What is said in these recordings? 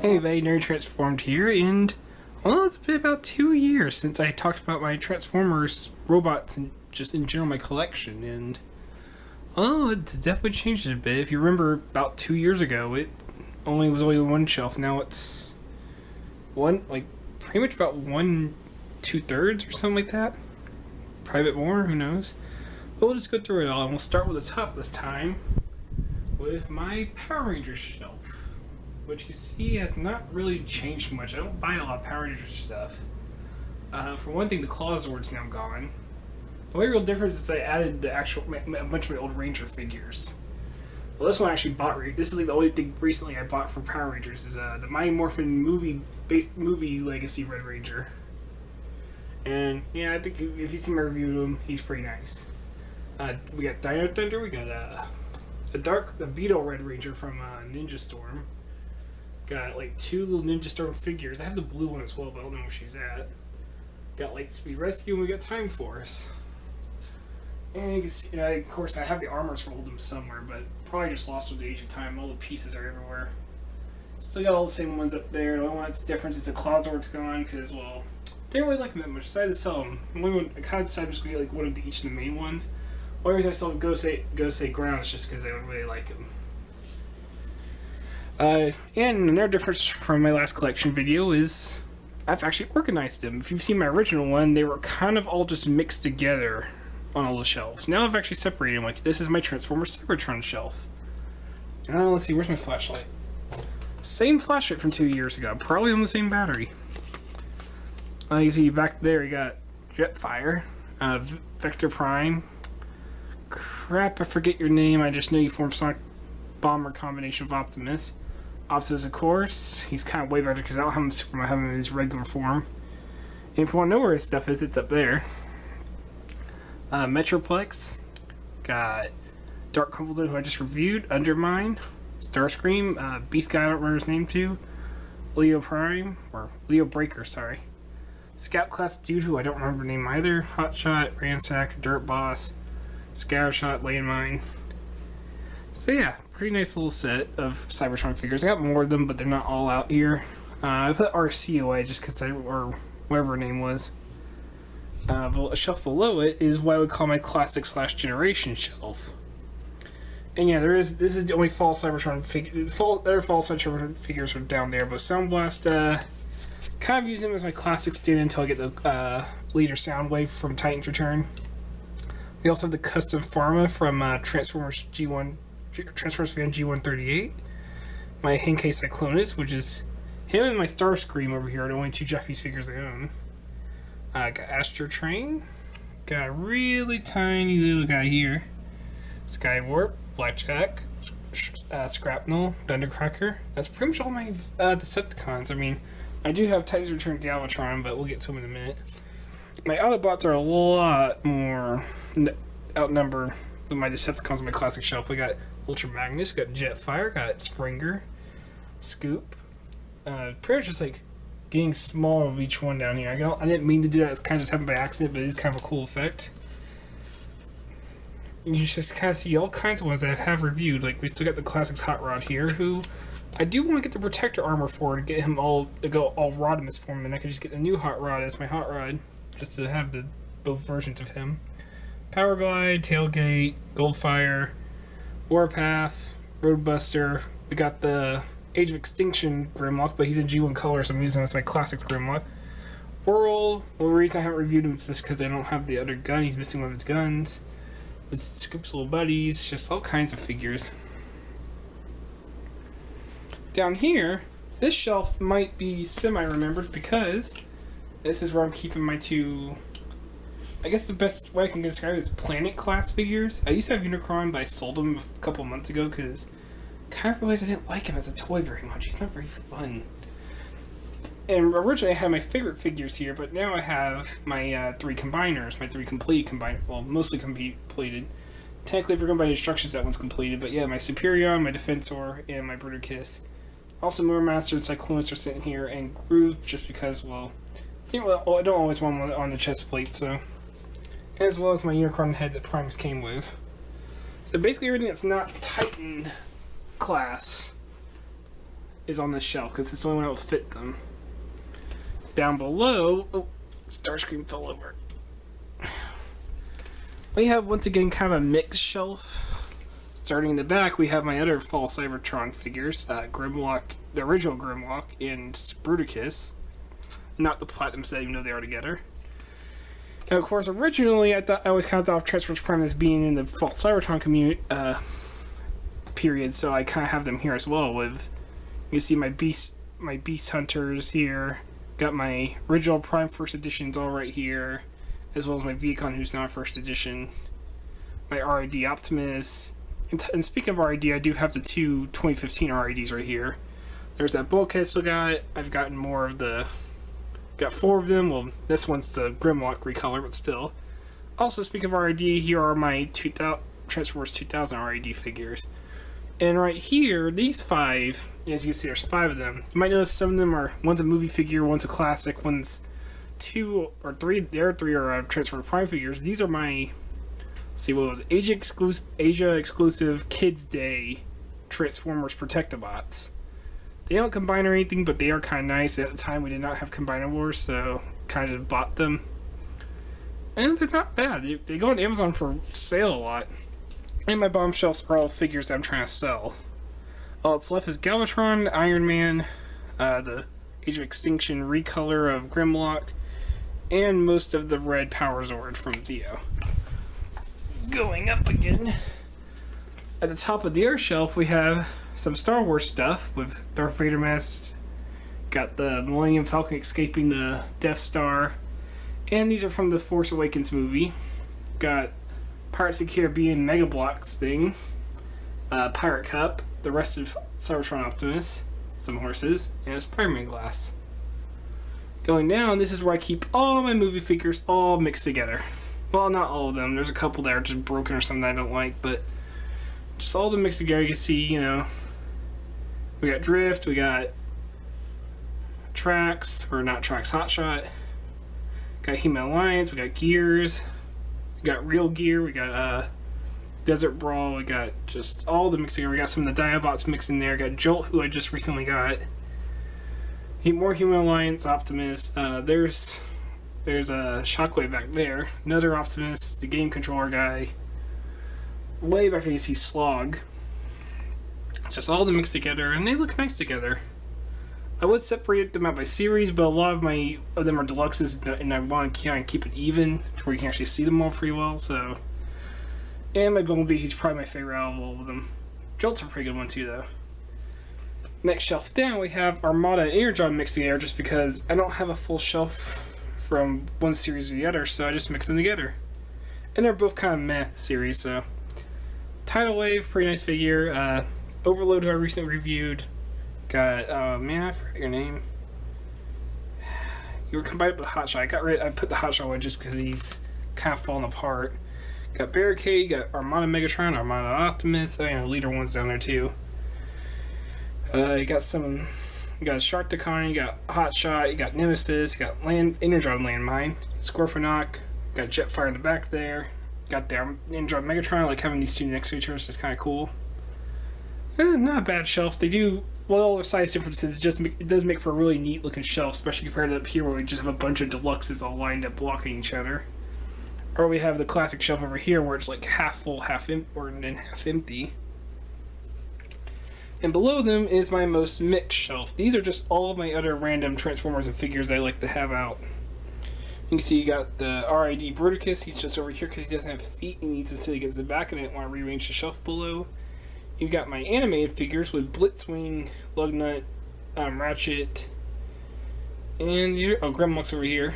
Hey everybody, Nerd Transformed here, and well, it's been about 2 years since I talked about my Transformers robots and just in general my collection, and well, it's definitely changed a bit. If you remember, about 2 years ago, it was only one shelf. Now it's pretty much about 1/2 or something like that. Probably a bit more, who knows? But we'll just go through it all, and we'll start with the top this time with my Power Rangers shelf, which you see has not really changed much. I don't buy a lot of Power Rangers stuff. For one thing, the Clawzord's now gone. The only real difference is I added a bunch of my old Ranger figures. Well, this one I actually bought. This is like the only thing recently I bought for Power Rangers is the Mighty Morphin movie Legacy Red Ranger. And yeah, I think if you see my review of him, he's pretty nice. We got Dino Thunder. We got a Beetle Red Ranger from Ninja Storm. Got like 2 little Ninja Storm figures. I have the blue one as well, but I don't know where she's at. Got Lightspeed Rescue, and we got Time Force. And you can see, of course, I have the armors for Oldham somewhere, but probably just lost with the age of time. All the pieces are everywhere. Still got all the same ones up there. The only one that's different is the Clawzord's gone, because, well, didn't really like them that much. Decided to sell them. I kind of decided just to get like one of each of the main ones. Only reason I still have Gosei Ground is just because I don't really like them. And another difference from my last collection video is I've actually organized them. If you've seen my original one, they were kind of all just mixed together on all the shelves. Now I've actually separated them. Like, this is my Transformers Cybertron shelf. Let's see, where's my flashlight? Same flashlight from 2 years ago, probably on the same battery. You can see back there you got Jetfire, Vector Prime. Crap, I forget your name. I just know you formed Sonic Bomber combination of Optimus. Optimus, of course, he's kind of way better because I don't have him Superman, I have him in his regular form. And if you want to know where his stuff is, it's up there. Metroplex, got Dark Crumbleton, who I just reviewed, Undermine, Starscream, Beast Guy, I don't remember his name too, Leo Prime, or Leo Breaker, sorry. Scout Class Dude, who I don't remember the name either, Hotshot, Ransack, Dirt Boss, Scattershot, Landmine. So yeah, pretty nice little set of Cybertron figures. I got more of them, but they're not all out here. I put RC away just because or whatever her name was. A shelf below it is what I would call my classic / generation shelf. And yeah, this is the only fall Cybertron figure. Other fall Cybertron figures are down there, but Sound Blast, kind of use them as my classic stand until I get the Leader Soundwave from Titan's Return. We also have the custom Pharma from Transformers Fan G138. My Henkei Cyclonus, which is him and my Starscream over here are the only 2 Japanese figures I own. Got Astro Train. Got a really tiny little guy here. Skywarp, Blackjack, Scrapnel, Thundercracker. That's pretty much all my Decepticons. I mean, I do have Titan's Return Galvatron, but we'll get to him in a minute. My Autobots are a lot more outnumbered than my Decepticons on my classic shelf. We got Ultra Magnus, we got Jetfire, got Springer, Scoop. Pretty much just like getting small of each one down here. I didn't mean to do that. It's kind of just happened by accident, but it is kind of a cool effect. And you just kind of see all kinds of ones that I have reviewed. Like, we still got the Classics Hot Rod here, who I do want to get the Protector armor for to get him to go all Rodimus form, and I could just get the new Hot Rod as my Hot Rod, just to have both versions of him. Power Glide, Tailgate, Goldfire, Warpath, Roadbuster. We got the Age of Extinction Grimlock, but he's in G1 color, so I'm using him as my classic Grimlock. Whirl, well, the reason I haven't reviewed him is just because I don't have the other gun. He's missing one of his guns. It's Scoop's little buddies, just all kinds of figures. Down here, this shelf might be semi-remembered because this is where I'm keeping my 2... I guess the best way I can describe it is Planet class figures. I used to have Unicron, but I sold him a couple months ago because I kind of realized I didn't like him as a toy very much. He's not very fun. And originally I had my favorite figures here, but now I have my 3 combiners, my 3 complete combined, well, mostly completed. Technically, if we're going by the instructions, that one's completed, but yeah, my Superion, my Defensor, and my Bruticus. Also, Moormaster and Cyclonus are sitting here, and Groove, just because, well, I don't always want one on the chest plate, so. As well as my Unicron head that Primus came with. So basically everything that's not Titan class is on this shelf because it's the only one that will fit them. Down below, oh, Starscream fell over. We have once again kind of a mixed shelf. Starting in the back, we have my other Fall Cybertron figures, Grimlock, the original Grimlock, and Bruticus. Not the Platinum set, even though they are together. And of course, originally, I always counted off Transformers Prime as being in the Fall Cybertron community period, so I kind of have them here as well. With you can see my Beast Hunters here. Got my original Prime First Editions all right here, as well as my Viacon, who's now First Edition. My RID Optimus. And speaking of RID, I do have the two 2015 RIDs right here. There's that Bulkhead still got. I've gotten more of the... Got 4 of them. Well, this one's the Grimlock recolor, but still. Also, speaking of RID, here are my Transformers 2000 RID figures. And right here, these 5, as you can see, there's 5 of them. You might notice some of them are, one's a movie figure, one's a classic, one's 2 or 3, the other 3 are Transformers Prime figures. These are my... See what was Asia exclusive Kids Day Transformers Protectobots. They don't combine or anything, but they are kind of nice. At the time, we did not have Combinivores, so kind of bought them. And they're not bad. They go on Amazon for sale a lot. And my bottom shelves are all figures that I'm trying to sell. All that's left is Galvatron, Iron Man, the Age of Extinction recolor of Grimlock, and most of the red Power Zord from Zeo. Going up again. At the top of the air shelf, we have some Star Wars stuff with Darth Vader masks. Got the Millennium Falcon escaping the Death Star. And these are from the Force Awakens movie. Got Pirates of the Caribbean Mega Bloks thing. Pirate Cup. The rest of Cybertron Optimus. Some horses. And a Spider-Man glass. Going down, this is where I keep all my movie figures all mixed together. Well, not all of them. There's a couple that are just broken or something I don't like, but just all of them mixed together. You can see, you know, we got Drift, we got Trax, or not Trax, Hotshot. Got He-Man Alliance, we got Gears, we got Real Gear, we got Desert Brawl, we got just all the mixed together. We got some of the Dinobots mixed in there. Got Jolt, who I just recently got. More He-Man Alliance, Optimus. There's a Shockwave back there. Another Optimus, the game controller guy. Way back there you see Slog. It's just all of them mixed together, and they look nice together. I would separate them out by series, but a lot of them are deluxes, and I want to kind of keep it even, to where you can actually see them all pretty well, so... And my Bumblebee, he's probably my favorite out of all of them. Jolt's a pretty good one too, though. Next shelf down, we have Armada and Energon mixed together, just because I don't have a full shelf from one series to the other, so I just mix them together. And they're both kind of meh series, so... Tidal Wave, pretty nice figure. Overload, who I recently reviewed. Got, man, I forgot your name. You were combined with Hotshot. I put the Hotshot one just because he's kind of falling apart. Got Barricade, got Armada Megatron, Armada Optimus, oh yeah, Leader One's down there too. You got Sharkticon, you got Hotshot, you got Nemesis, you got Energon Landmine, Scorponok, got Jetfire in the back there. Got the Energon Megatron, like having these two next to each other is kind of cool. Not a bad shelf. They do, well, all the size differences, it does make for a really neat looking shelf, especially compared to up here where we just have a bunch of deluxes all lined up blocking each other. Or we have the classic shelf over here where it's like half full, half empty. And below them is my most mixed shelf. These are just all of my other random Transformers and figures I like to have out. You can see you got the RID Bruticus. He's just over here because he doesn't have feet. He needs to sit against the back, and I didn't want to rearrange the shelf below. You've got my animated figures with Blitzwing, Lugnut, Ratchet, and Grimlock's over here.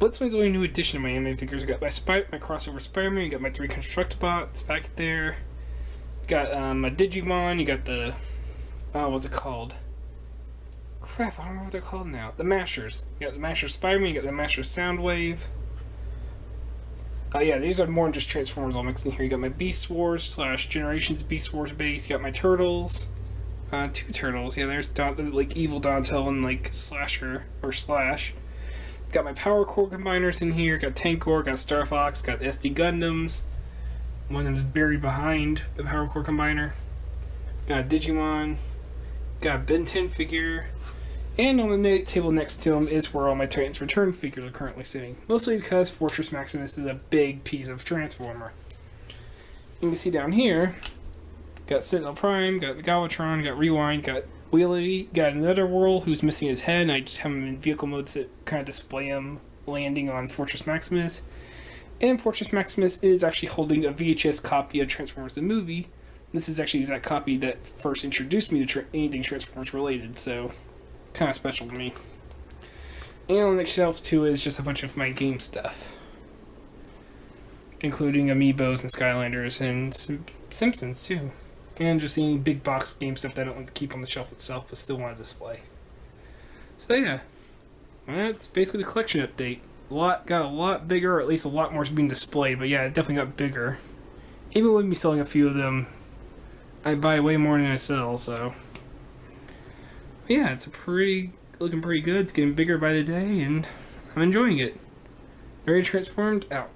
Blitzwing's the only new addition to my animated figures. I got my crossover Spider-Man. You got my 3 Constructobots back there. You got a Digimon. You got the what's it called? Crap, I don't know what they're called now. The Mashers. You got the Mashers Spider-Man, you got the Mashers Soundwave. Yeah, these are more than just Transformers all mixed in here. You got my Beast Wars / Generations Beast Wars base. You got my Turtles. 2 Turtles. Yeah, there's like Evil Dontel and like Slasher or Slash. Got my Power Core combiners in here. Got Tankor, got Star Fox, got SD Gundams. One of them's buried behind the Power Core combiner. got a Digimon, got a Ben 10 figure, and on the table next to him is where all my Titans Return figures are currently sitting. Mostly because Fortress Maximus is a big piece of Transformer. You can see down here, got Sentinel Prime, got Galvatron, got Rewind, got Wheelie, got another Whirl who's missing his head, and I just have him in vehicle mode to kind of display him landing on Fortress Maximus. And Fortress Maximus is actually holding a VHS copy of Transformers the movie. This is actually the exact copy that first introduced me to anything Transformers related, so kind of special to me. And on the next shelf too is just a bunch of my game stuff, including Amiibos and Skylanders and Simpsons too. And just any big box game stuff that I don't want to keep on the shelf itself but still want to display. So yeah, that's basically the collection update. Got a lot bigger, or at least a lot more is being displayed, but yeah, it definitely got bigger. Even with me selling a few of them, I buy way more than I sell, so. But yeah, it's looking pretty good. It's getting bigger by the day, and I'm enjoying it. Very Transformed, out.